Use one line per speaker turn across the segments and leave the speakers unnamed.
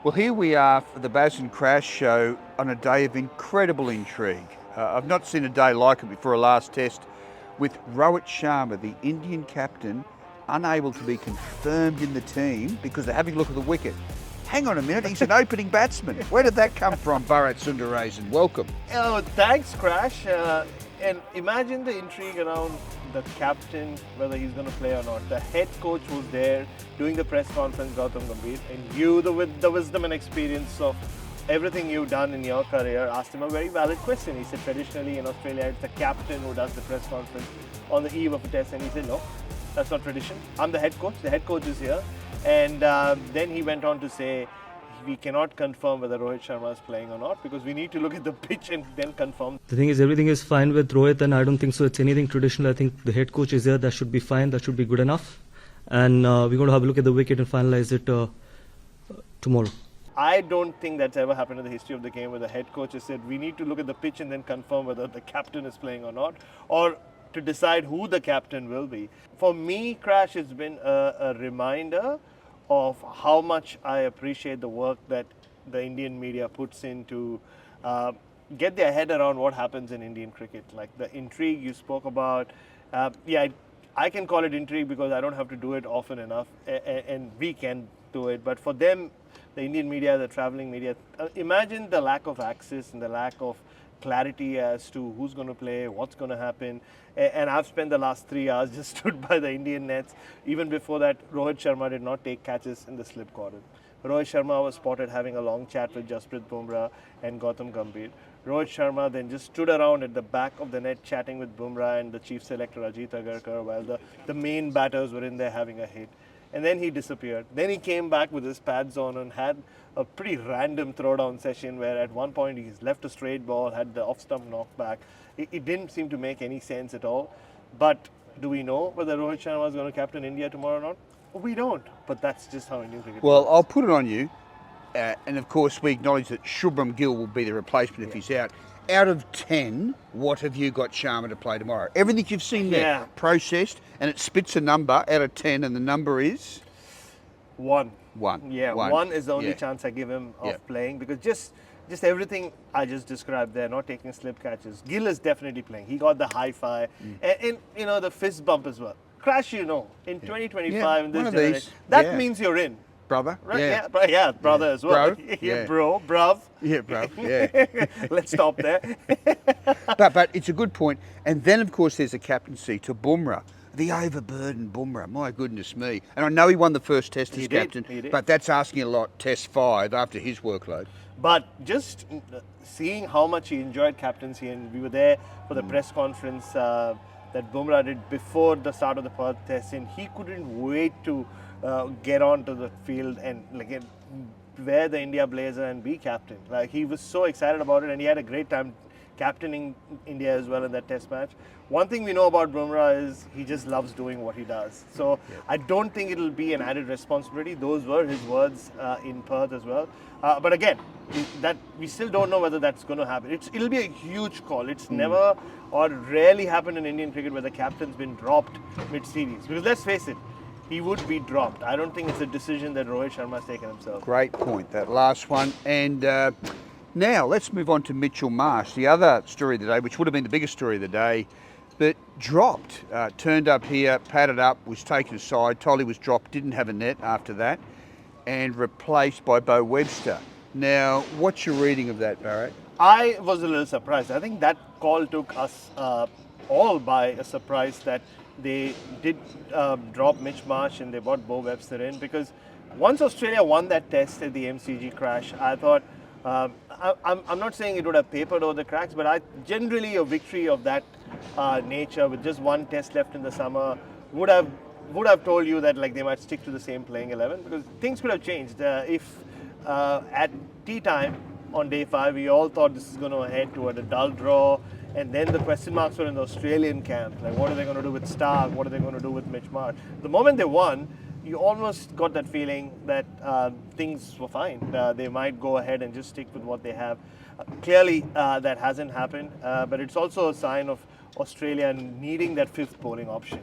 Well, here we are for the Baz and Crash show on a day of incredible intrigue. I've not seen a day like it before a last test, with Rohit Sharma, the Indian captain, unable to be confirmed in the team because they're having a look at the wicket. Hang on a minute, he's an opening batsman. Where did that come from, Bharat Sundaresan? Welcome.
Oh, thanks, Crash. And imagine the intrigue around the captain, whether he's going to play or not. The head coach was there doing the press conference, Gautam Gambhir, and you, with the wisdom and experience of everything you've done in your career, asked him a very valid question. He said, traditionally in Australia, it's the captain who does the press conference on the eve of a test. And he said, no, that's not tradition. I'm the head coach. The head coach is here. And then he went on to say, we cannot confirm whether Rohit Sharma is playing or not because we need to look at the pitch and then confirm.
The thing is, everything is fine with Rohit, and I don't think so it's anything traditional. I think the head coach is here. That should be fine. That should be good enough. And we're going to have a look at the wicket and finalize it tomorrow.
I don't think that's ever happened in the history of the game where the head coach has said, we need to look at the pitch and then confirm whether the captain is playing or not, or to decide who the captain will be. For me, Crash, has been a reminder of how much I appreciate the work that the Indian media puts in to get their head around what happens in Indian cricket. Like the intrigue you spoke about, I can call it intrigue because I don't have to do it often enough, and we can do it. But for them, the Indian media, the traveling media, imagine the lack of access and the lack of clarity as to who's going to play, what's going to happen. And I've spent the last 3 hours just stood by the Indian nets. Even before that, Rohit Sharma did not take catches in the slip cordon. Rohit Sharma was spotted having a long chat with Jasprit Bumrah and Gautam Gambhir. Rohit Sharma then just stood around at the back of the net chatting with Bumrah and the chief selector Ajit Agarkar while the main batters were in there having a hit. And then he disappeared. Then he came back with his pads on and had a pretty random throwdown session where at one point he's left a straight ball, had the off-stump knockback. It didn't seem to make any sense at all. But do we know whether Rohit Sharma is going to captain India tomorrow or not? We don't. But that's just how Indian cricket
Well,
works.
I'll put it on you. And of course, we acknowledge that Shubham Gill will be the replacement if he's out. Out of 10, what have you got Sharma to play tomorrow? Everything you've seen there, processed, and it spits a number out of 10, and the number is?
1.
One.
One is the only chance I give him of playing because just everything I just described there, not taking slip catches. Gill is definitely playing. He got the high-fi and you know, the fist bump as well. Crash, in 2025 in this generation, that means you're in.
Brother?
Right? Yeah, brother as well.
Bro,
bruv.
Yeah, bruv,
Let's stop there.
but it's a good point. And then, of course, there's a captaincy to Bumrah. The overburdened Bumrah, my goodness me. And I know he won the first test as captain, but that's asking a lot, test 5, after his workload.
But just seeing how much he enjoyed captaincy, and we were there for the press conference that Bumrah did before the start of the Perth test, and he couldn't wait to get onto the field and wear the India blazer and be captain. Like, he was so excited about it, and he had a great time captaining India as well in that test match. One thing we know about Bumrah is he just loves doing what he does. So I don't think it'll be an added responsibility. Those were his words in Perth as well. But again, that we still don't know whether that's going to happen. It'll be a huge call. It's never or rarely happened in Indian cricket where the captain's been dropped mid-series. Because let's face it, he would be dropped. I don't think it's a decision that Rohit Sharma has taken himself.
Great point, that last one. And now let's move on to Mitchell Marsh, the other story of the day, which would have been the biggest story of the day, but dropped. Turned up here, padded up, was taken aside, told he was dropped, didn't have a net after that, and replaced by Webster. Now, what's your reading of that, Bharat?
I was a little surprised. I think that call took us all by a surprise that they did drop Mitch Marsh and they brought Webster in, because once Australia won that test at the MCG, Crash, I thought, I'm not saying it would have papered over the cracks, but generally a victory of that nature with just one test left in the summer would have told you that they might stick to the same playing 11, because things could have changed. If at tea time on day 5 we all thought this is going to head toward a dull draw, and then the question marks were in the Australian camp, like what are they going to do with Stark, what are they going to do with Mitch Marsh. The moment they won, you almost got that feeling that things were fine. They might go ahead and just stick with what they have. Clearly, that hasn't happened, but it's also a sign of Australia needing that 5th bowling option.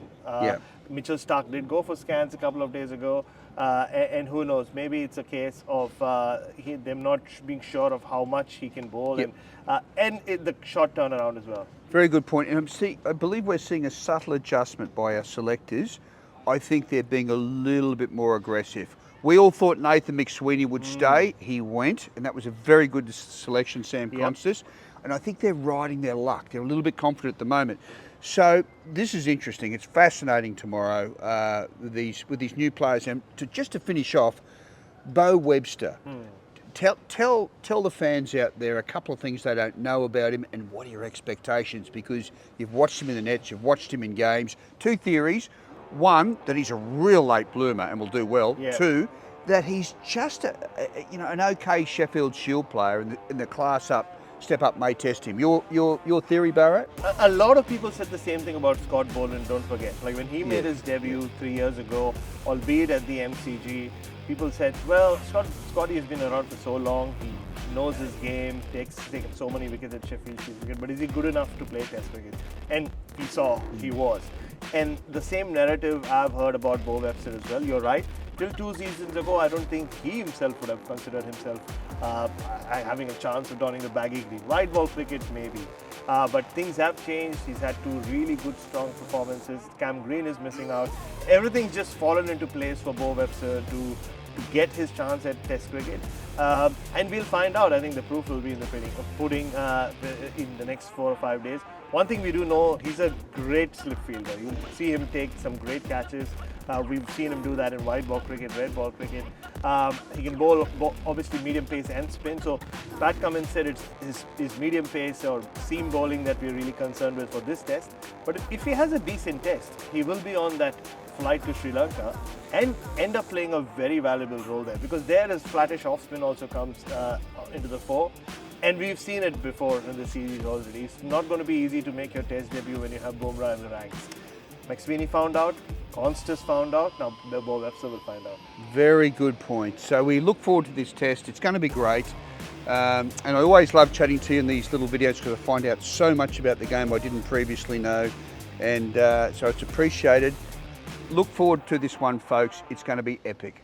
Mitchell Stark did go for scans a couple of days ago, and who knows, maybe it's a case of them not being sure of how much he can bowl,
Yep.
and the short turnaround as well.
Very good point. And I believe we're seeing a subtle adjustment by our selectors. I think they're being a little bit more aggressive. We all thought Nathan McSweeney would stay. He went, and that was a very good selection, Sam
Yep.
Constas. And I think they're riding their luck. They're a little bit confident at the moment. So this is interesting. It's fascinating tomorrow with these new players. And just to finish off, Bo Webster. Tell the fans out there a couple of things they don't know about him and what are your expectations, because you've watched him in the nets, you've watched him in games. Two theories. One, that he's a real late bloomer and will do well.
Yeah.
Two, that he's just an okay Sheffield Shield player in the class up, step up may test him. Your theory, Barrow?
A lot of people said the same thing about Scott Boland, don't forget. Like when he made his debut 3 years ago, albeit at the MCG, people said, well, Scotty has been around for so long, he knows his game, taken so many wickets at Sheffield Shield cricket, but is he good enough to play Test cricket? And we saw he was. And the same narrative I've heard about Bo Webster as well. You're right. Till 2 seasons ago, I don't think he himself would have considered himself having a chance of donning the baggy green. White ball cricket, maybe. But things have changed. He's had 2 really good, strong performances. Cam Green is missing out. Everything's just fallen into place for Bo Webster to get his chance at Test cricket. And we'll find out. I think the proof will be in the pudding in the next 4 or 5 days. One thing we do know, he's a great slip fielder. You'll see him take some great catches. We've seen him do that in white ball cricket, red ball cricket. He can bowl obviously medium pace and spin. So Pat Cummins said it's his medium pace or seam bowling that we're really concerned with for this test. But if he has a decent test, he will be on that flight to Sri Lanka and end up playing a very valuable role there, because there his flattish off spin also comes into the fore. And we've seen it before in the series already. It's not going to be easy to make your test debut when you have Bumrah in the ranks. McSweeney found out, Constas found out, now Bo Webster will find out.
Very good point. So we look forward to this test. It's going to be great. And I always love chatting to you in these little videos because I find out so much about the game I didn't previously know. And so it's appreciated. Look forward to this one, folks. It's going to be epic.